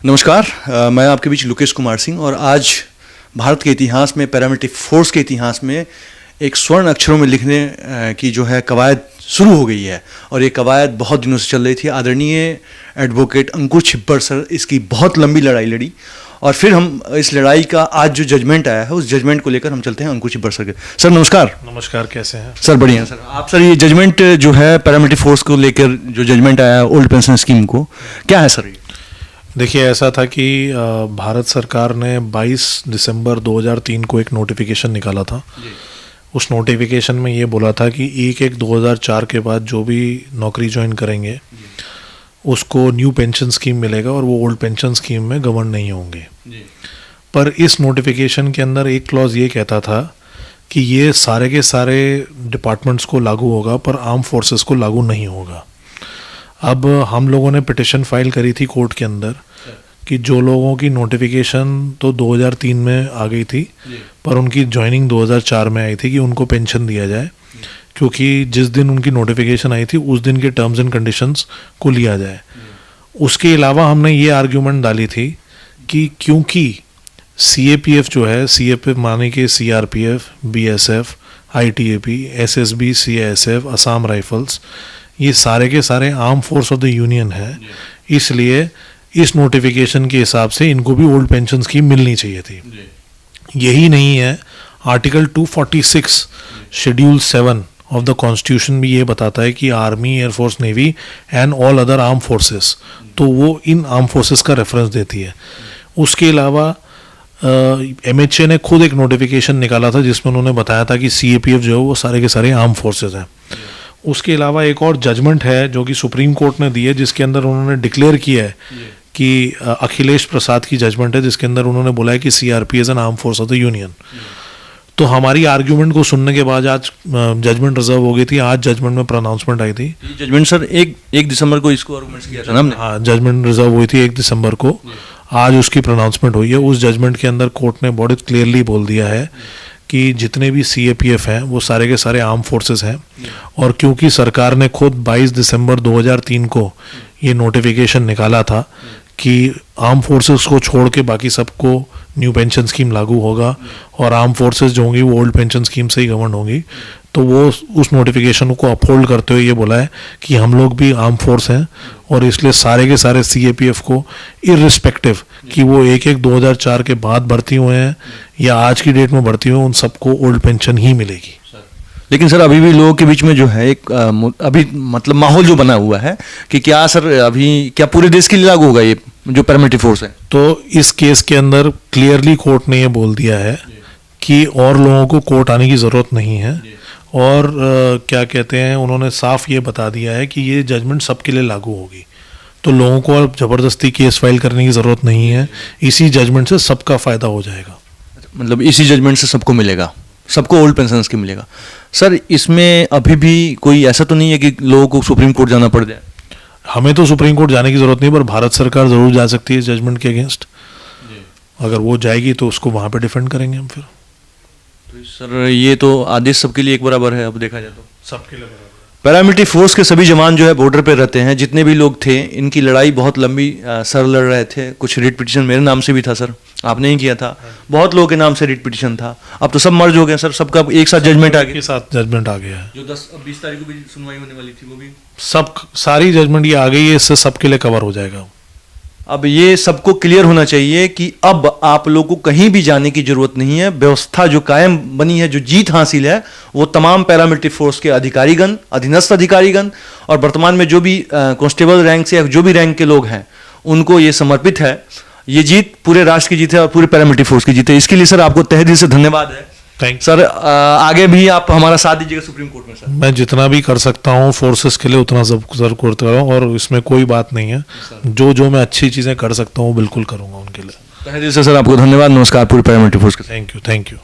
नमस्कार, मैं आपके बीच लोकेश कुमार सिंह और आज भारत के इतिहास में पैरामिलिट्री फोर्स के इतिहास में एक स्वर्ण अक्षरों में लिखने की जो है कवायद शुरू हो गई है और ये कवायद बहुत दिनों से चल रही थी। आदरणीय एडवोकेट अंकुर छिब्बर सर इसकी बहुत लंबी लड़ाई लड़ी और फिर हम इस लड़ाई का आज जो जजमेंट आया है उस जजमेंट को लेकर हम चलते हैं अंकुर छिब्बर सर के। सर नमस्कार। नमस्कार, कैसे हैं सर? बढ़िया हैं सर। आप सर ये जजमेंट जो है पैरामिलिट्री फोर्स को लेकर जो जजमेंट आया है ओल्ड पेंशन स्कीम को, क्या है सर? देखिए, ऐसा था कि भारत सरकार ने 22 दिसंबर 2003 को एक नोटिफिकेशन निकाला था। उस नोटिफिकेशन में ये बोला था कि 1/1/2004 के बाद जो भी नौकरी ज्वाइन करेंगे उसको न्यू पेंशन स्कीम मिलेगा और वो ओल्ड पेंशन स्कीम में गवर्न नहीं होंगे। पर इस नोटिफिकेशन के अंदर एक क्लॉज ये कहता था कि ये सारे के सारे डिपार्टमेंट्स को लागू होगा पर आर्म फोर्सेस को लागू नहीं होगा। अब हम लोगों ने पिटिशन फाइल करी थी कोर्ट के अंदर कि जो लोगों की नोटिफिकेशन तो 2003 में आ गई थी पर उनकी ज्वाइनिंग 2004 में आई थी कि उनको पेंशन दिया जाए, क्योंकि जिस दिन उनकी नोटिफिकेशन आई थी उस दिन के टर्म्स एंड कंडीशंस को लिया जाए। उसके अलावा हमने ये आर्ग्यूमेंट डाली थी कि क्योंकि CAPF जो है, CAPF माने कि CRPF, BSF, ITAP, SSB, CISF, Assam rifles, ये सारे के सारे arm force of the union है, इसलिए इस नोटिफिकेशन के हिसाब से इनको भी ओल्ड पेंशन स्कीम मिलनी चाहिए थी। यही नहीं है, article 246 schedule 7 of the constitution भी ये बताता है कि army, air force, navy and all other arm forces, तो वो इन आर्म फोर्सेस का रेफरेंस देती है। उसके अलावा MHA ने खुद एक नोटिफिकेशन निकाला था जिसमें उन्होंने बताया था कि CAPF जो है वो सारे के सारे आर्म फोर्सेस हैं। उसके अलावा एक और जजमेंट है जो कि सुप्रीम कोर्ट ने दी है, जिसके अंदर उन्होंने डिक्लेयर किया है कि अखिलेश प्रसाद की जजमेंट है, जिसके अंदर उन्होंने बोला है कि CRP is an arm force of the union. तो हमारी आर्ग्यूमेंट को सुनने के बाद आज जजमेंट रिजर्व हो गई थी। आज जजमेंट में प्रोनाउंसमेंट आई थी। जजमेंट सर एक दिसंबर को इसको आर्गुमेंट्स किया था ना हमने? हाँ, जजमेंट रिजर्व हुई थी 1 दिसंबर को। आज उसकी प्रोनाउंसमेंट हुई है। उस जजमेंट के अंदर कोर्ट ने बहुत क्लियरली बोल दिया है कि जितने भी CAPF हैं वो सारे के सारे आर्म फोर्सेस हैं, और क्योंकि सरकार ने खुद 22 दिसंबर 2003 को ये नोटिफिकेशन निकाला था कि आर्म फोर्सेस को छोड़ के बाकी सबको न्यू पेंशन स्कीम लागू होगा और आर्म फोर्सेस जो होंगी वो ओल्ड पेंशन स्कीम से ही गवर्न होंगी, तो वो उस नोटिफिकेशन को अपहोल्ड करते हुए ये बोला है कि हम लोग भी आर्म फोर्स हैं और इसलिए सारे के सारे CAPF को इररिस्पेक्टिव कि वो 1/1/2004 के बाद भर्ती हुए हैं या आज की डेट में भर्ती हुए, उन सबको ओल्ड पेंशन ही मिलेगी। लेकिन सर अभी भी लोगों के बीच में जो है एक अभी मतलब माहौल जो बना हुआ है कि क्या सर अभी क्या पूरे देश के लिए लागू होगा ये जो पैरामिलिट्री फोर्स है? तो इस केस के अंदर क्लियरली कोर्ट ने ये बोल दिया है कि और लोगों को कोर्ट आने की ज़रूरत नहीं है, और क्या कहते हैं, उन्होंने साफ ये बता दिया है कि ये जजमेंट सबके लिए लागू होगी, तो लोगों को अब ज़बरदस्ती केस फाइल करने की ज़रूरत नहीं है। इसी जजमेंट से सबका फ़ायदा हो जाएगा। मतलब इसी जजमेंट से सबको मिलेगा, सबको ओल्ड पेंशन स्कीम मिलेगा। सर इसमें अभी भी कोई ऐसा तो नहीं है कि लोगों को सुप्रीम कोर्ट जाना पड़ जाए? हमें तो सुप्रीम कोर्ट जाने की ज़रूरत नहीं, पर भारत सरकार ज़रूर जा सकती है इस जजमेंट के अगेंस्ट। अगर वो जाएगी तो उसको वहाँ पे डिफेंड करेंगे हम। फिर तो सर ये तो आदेश सबके लिए एक बराबर है, अब देखा जाए तो सबके लिए बराबर। पैरामिलिट्री फोर्स के सभी जवान जो है बॉर्डर पे रहते हैं, जितने भी लोग थे, इनकी लड़ाई बहुत लंबी सर लड़ रहे थे। कुछ रिट पिटिशन मेरे नाम से भी था सर, आपने ही किया था, बहुत लोगों के नाम से रिट पिटिशन था। अब तो सब मर्ज हो गए सर, सबका एक साथ जजमेंट आ गया। साथ जजमेंट आ गया है, जो 10-20 तारीख को भी सुनवाई होने वाली थी वो भी सब सारी जजमेंट ये आ गई है, इससे सबके लिए कवर हो जाएगा। अब ये सबको क्लियर होना चाहिए कि अब आप लोग को कहीं भी जाने की जरूरत नहीं है। व्यवस्था जो कायम बनी है, जो जीत हासिल है, वो तमाम पैरामिलिट्री फोर्स के अधिकारीगण, अधीनस्थ अधिकारीगण और वर्तमान में जो भी कांस्टेबल रैंक से या जो भी रैंक के लोग हैं उनको ये समर्पित है। ये जीत पूरे राष्ट्र की जीत है और पूरे पैरामिलिट्री फोर्स की जीत है। इसके लिए सर आपको तहे दिल से धन्यवाद है। Thank sir. आगे भी आप हमारा साथ दीजिएगा सुप्रीम कोर्ट में। सर मैं जितना भी कर सकता हूँ फोर्सेस के लिए उतना जरूर करता हूँ, और इसमें कोई बात नहीं है। जो मैं अच्छी चीज़ें कर सकता हूँ बिल्कुल करूँगा उनके लिए। तहे दिल से सर आपको धन्यवाद। नमस्कार पूरे पैरामिलिट्री फोर्स के। Thank you.